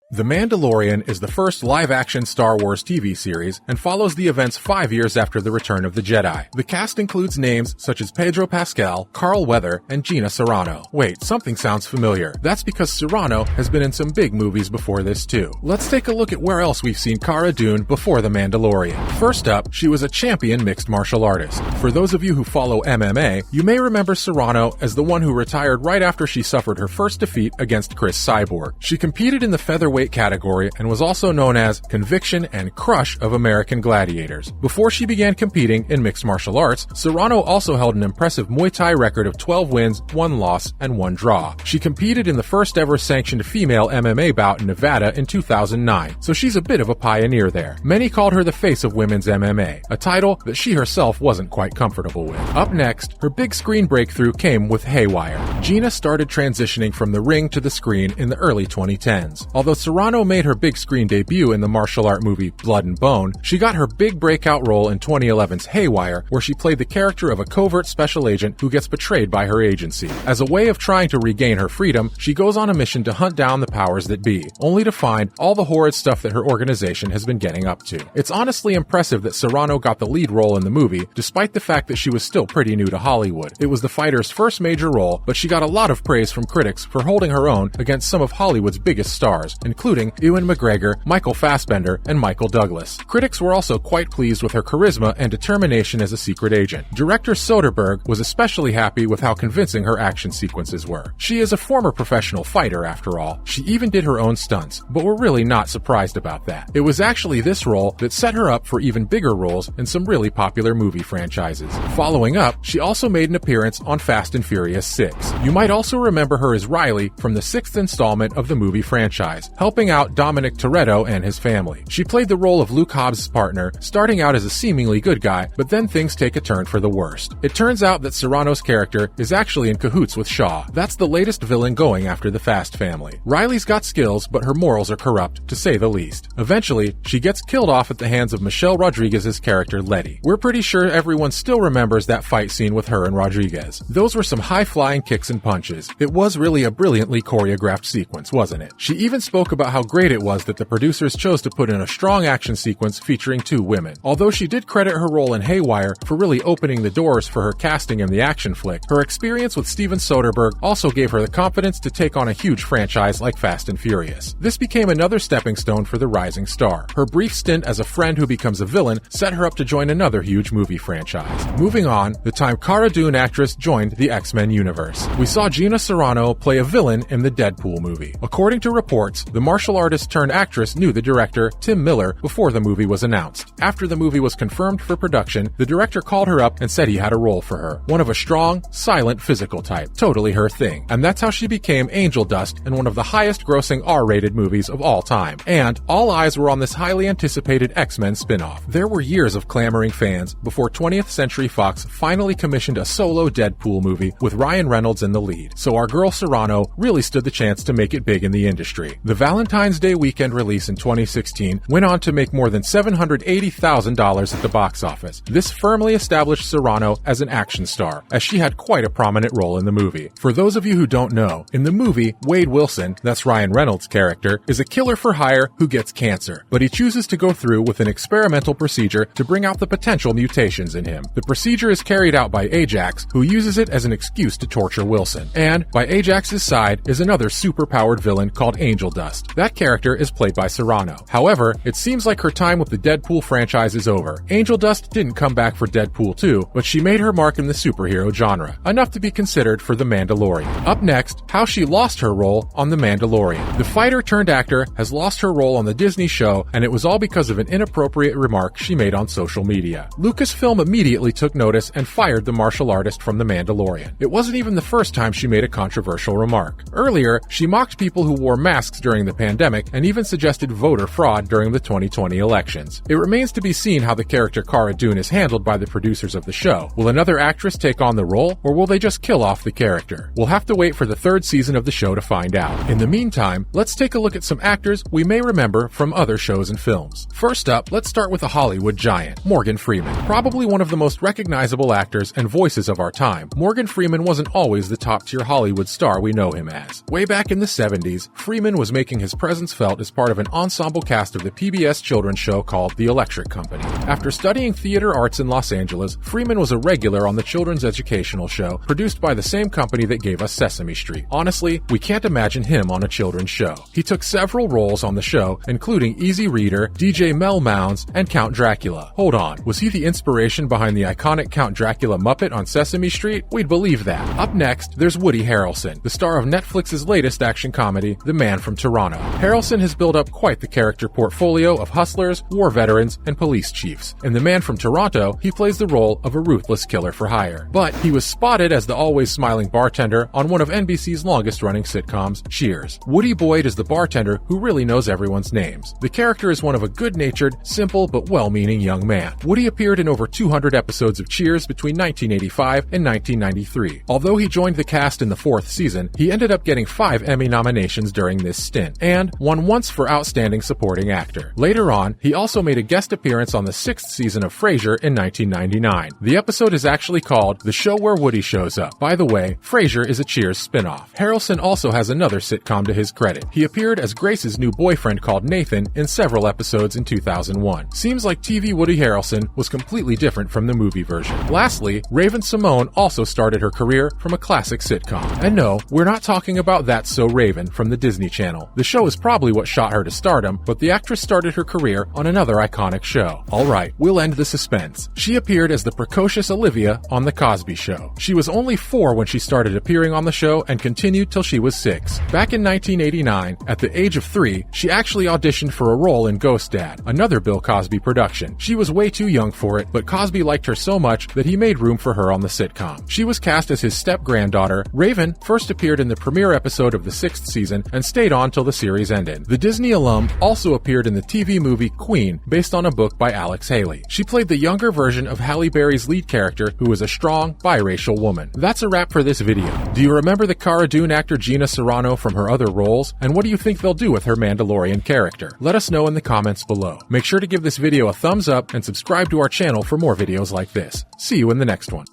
The Mandalorian is the first live-action Star Wars TV series and follows the events 5 years after the Return of the Jedi. The cast includes names such as Pedro Pascal, Carl Weather, and Gina Carano. Wait, something sounds familiar. That's because Carano has been in some big movies before this too. Let's take a look at where else we've seen Cara Dune before The Mandalorian. First up, she was a champion mixed martial artist. For those of you who follow MMA, you may remember Carano as the one who retired right after she suffered her first defeat against Chris Cyborg. She competed in the featherweight category and was also known as Conviction and Crush of American Gladiators. Before she began competing in mixed martial arts, Carano also held an impressive Muay Thai record of 12 wins, 1 loss, and 1 draw. She competed in the first ever sanctioned female MMA bout in Nevada in 2009, so she's a bit of a pioneer there. Many called her the face of women's MMA, a title that she herself wasn't quite comfortable with. Up next, her big screen breakthrough came with Haywire. Gina started transitioning from the ring to the screen in the early 2010s. Although Carano made her big screen debut in the martial art movie Blood and Bone, she got her big breakout role in 2011's Haywire, where she played the character of a covert special agent who gets betrayed by her agency. As a way of trying to regain her freedom, she goes on a mission to hunt down the powers that be, only to find all the horrid stuff that her organization has been getting up to. It's honestly impressive that Carano got the lead role in the movie, despite the fact that she was still pretty new to Hollywood. It was the fighter's first major role, but she got a lot of praise from critics for holding her own against some of Hollywood's biggest stars, including Ewan McGregor, Michael Fassbender, and Michael Douglas. Critics were also quite pleased with her charisma and determination as a secret agent. Director Soderbergh was especially happy with how convincing her action sequences were. She is a former professional fighter, after all. She even did her own stunts, but we're really not surprised about that. It was actually this role that set her up for even bigger roles in some really popular movie franchises. Following up, she also made an appearance on Fast and Furious 6. You might also remember her as Riley from the 6th installment of the movie franchise, helping out Dominic Toretto and his family. She played the role of Luke Hobbs' partner, starting out as a seemingly good guy, but then things take a turn for the worst. It turns out that Carano's character is actually in cahoots with Shaw. That's the latest villain going after the Fast family. Riley's got skills, but her morals are corrupt, to say the least. Eventually, she gets killed off at the hands of Michelle Rodriguez's character Letty. We're pretty sure everyone still remembers that fight scene with her and Rodriguez. Those were some high-flying kicks and punches. It was really a brilliantly choreographed sequence, wasn't it? She even spoke about how great it was that the producers chose to put in a strong action sequence featuring 2 women. Although she did credit her role in Haywire for really opening the doors for her casting in the action flick, her experience with Steven Soderbergh also gave her the confidence to take on a huge franchise like Fast and Furious. This became another stepping stone for the rising star. Her brief stint as a friend who becomes a villain set her up to join another huge movie franchise. Moving on, the time Cara Dune actress joined the X-Men universe. We saw Gina Carano play a villain in the Deadpool movie. According to reports, the martial artist turned actress knew the director, Tim Miller, before the movie was announced. After the movie was confirmed for production, the director called her up and said he had a role for her. One of a strong, silent, physical type. Totally her thing. And that's how she became Angel Dust in one of the highest grossing R-rated movies of all time. And all eyes were on this highly anticipated X-Men spin-off. There were years of clamoring fans before 20th Century Fox finally commissioned a solo Deadpool movie with Ryan Reynolds in the lead. So our girl Carano really stood the chance to make it big in the industry. The Valentine's Day weekend release in 2016 went on to make more than $780,000 at the box office. This firmly established Carano as an action star, as she had quite a prominent role in the movie. For those of you who don't know, in the movie, Wade Wilson, that's Ryan Reynolds' character, is a killer for hire who gets cancer, but he chooses to go through with an experimental procedure to bring out the potential mutations in him. The procedure is carried out by Ajax, who uses it as an excuse to torture Wilson. And by Ajax's side is another super-powered villain called Angel Dust. That character is played by Carano. However, it seems like her time with the Deadpool franchise is over. Angel Dust didn't come back for Deadpool 2, but she made her mark in the superhero genre, enough to be considered for The Mandalorian. Up next, how she lost her role on The Mandalorian. The fighter turned actor has lost her role on the Disney show, and it was all because of an inappropriate remark she made on social media. Lucasfilm immediately took notice and fired the martial artist from The Mandalorian. It wasn't even the first time she made a controversial remark. Earlier, she mocked people who wore masks during the pandemic and even suggested voter fraud during the 2020 elections. It remains to be seen how the character Cara Dune is handled by the producers of the show. Will another actress take on the role, or will they just kill off the character? We'll have to wait for the 3rd season of the show to find out. In the meantime, let's take a look at some actors we may remember from other shows and films. First up, let's start with a Hollywood giant, Morgan Freeman. Probably one of the most recognizable actors and voices of our time, Morgan Freeman wasn't always the top-tier Hollywood star we know him as. Way back in the 70s, Freeman was making making his presence felt as part of an ensemble cast of the PBS children's show called The Electric Company. After studying theater arts in Los Angeles, Freeman was a regular on the children's educational show, produced by the same company that gave us Sesame Street. Honestly, we can't imagine him on a children's show. He took several roles on the show, including Easy Reader, DJ Mel Mounds, and Count Dracula. Hold on, was he the inspiration behind the iconic Count Dracula Muppet on Sesame Street? We'd believe that. Up next, there's Woody Harrelson, the star of Netflix's latest action comedy, The Man from Toronto. Harrelson has built up quite the character portfolio of hustlers, war veterans, and police chiefs. In The Man from Toronto, he plays the role of a ruthless killer for hire. But he was spotted as the always smiling bartender on one of NBC's longest-running sitcoms, Cheers. Woody Boyd is the bartender who really knows everyone's names. The character is one of a good-natured, simple, but well-meaning young man. Woody appeared in over 200 episodes of Cheers between 1985 and 1993. Although he joined the cast in the 4th season, he ended up getting 5 Emmy nominations during this stint, and won once for Outstanding Supporting Actor. Later on, he also made a guest appearance on the 6th season of Frasier in 1999. The episode is actually called The Show Where Woody Shows Up. By the way, Frasier is a Cheers spin-off. Harrelson also has another sitcom to his credit. He appeared as Grace's new boyfriend called Nathan in several episodes in 2001. Seems like TV Woody Harrelson was completely different from the movie version. Lastly, Raven-Symoné also started her career from a classic sitcom. And no, we're not talking about That's So Raven from the Disney Channel. The show is probably what shot her to stardom, but the actress started her career on another iconic show. Alright, we'll end the suspense. She appeared as the precocious Olivia on The Cosby Show. She was only 4 when she started appearing on the show and continued till she was 6. Back in 1989, at the age of 3, she actually auditioned for a role in Ghost Dad, another Bill Cosby production. She was way too young for it, but Cosby liked her so much that he made room for her on the sitcom. She was cast as his step-granddaughter. Raven first appeared in the premiere episode of the 6th season and stayed on till the series ended. The Disney alum also appeared in the TV movie Queen, based on a book by Alex Haley. She played the younger version of Halle Berry's lead character, who was a strong, biracial woman. That's a wrap for this video. Do you remember the Cara Dune actor Gina Carano from her other roles? And what do you think they'll do with her Mandalorian character? Let us know in the comments below. Make sure to give this video a thumbs up and subscribe to our channel for more videos like this. See you in the next one.